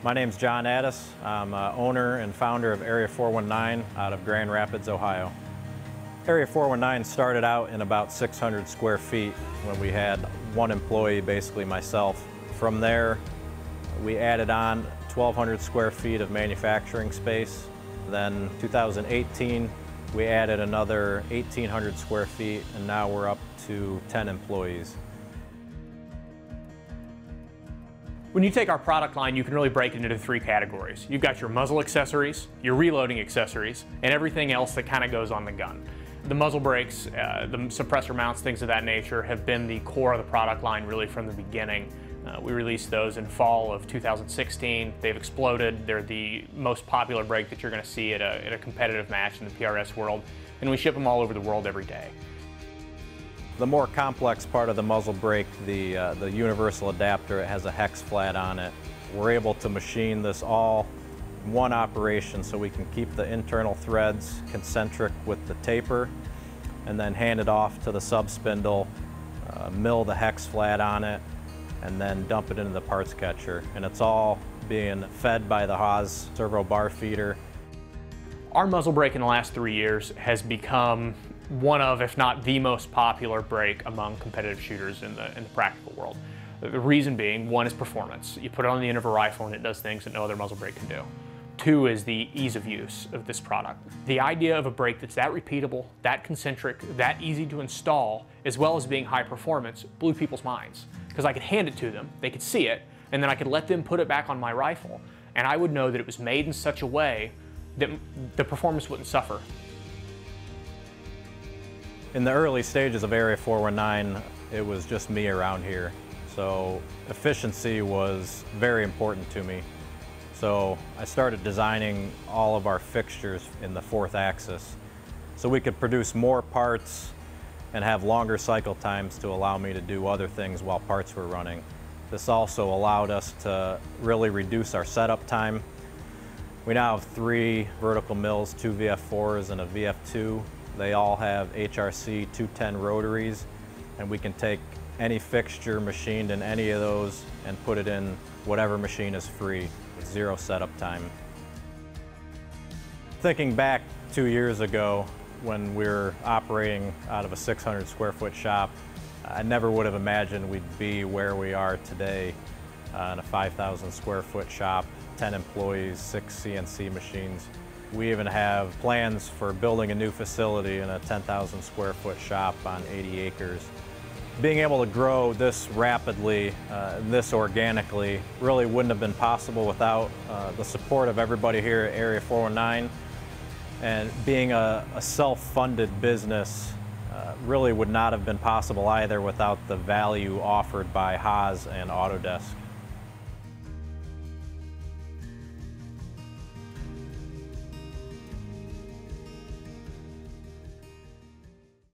My name's John Addis. I'm owner and founder of Area 419 out of Grand Rapids, Ohio. Area 419 started out in about 600 square feet when we had one employee, basically myself. From there, we added on 1,200 square feet of manufacturing space. Then 2018, we added another 1,800 square feet, and now we're up to 10 employees. When you take our product line, you can really break it into three categories. You've got your muzzle accessories, your reloading accessories, and everything else that kind of goes on the gun. The muzzle brakes, the suppressor mounts, things of that nature have been the core of the product line really from the beginning. We released those in fall of 2016. They've exploded. They're the most popular brake that you're going to see at a competitive match in the PRS world, and we ship them all over the world every day. The more complex part of the muzzle brake, the universal adapter, it has a hex flat on it. We're able to machine this all in one operation so we can keep the internal threads concentric with the taper and then hand it off to the sub spindle, mill the hex flat on it, and then dump it into the parts catcher. And it's all being fed by the Haas servo bar feeder. Our muzzle brake in the last 3 years has become one of, if not the most popular brake among competitive shooters in the practical world. The reason being, one is performance. You put it on the end of a rifle and it does things that no other muzzle brake can do. Two is the ease of use of this product. The idea of a brake that's that repeatable, that concentric, that easy to install, as well as being high performance, blew people's minds. Because I could hand it to them, they could see it, and then I could let them put it back on my rifle, and I would know that it was made in such a way that the performance wouldn't suffer. In the early stages of Area 419, it was just me around here. So efficiency was very important to me. So I started designing all of our fixtures in the fourth axis so we could produce more parts and have longer cycle times to allow me to do other things while parts were running. This also allowed us to really reduce our setup time. We now have 3 vertical mills, 2 VF4s and a VF2. They all have HRT210 rotaries, and we can take any fixture machined in any of those and put it in whatever machine is free with 0 setup time. Thinking back 2 years ago when we were operating out of a 600 square foot shop, I never would have imagined we'd be where we are today in a 5,000 square foot shop, 10 employees, 6 CNC machines. We even have plans for building a new facility in a 10,000 square foot shop on 80 acres. Being able to grow this rapidly, this organically, really wouldn't have been possible without the support of everybody here at Area 419. And being a self-funded business really would not have been possible either without the value offered by Haas and Autodesk.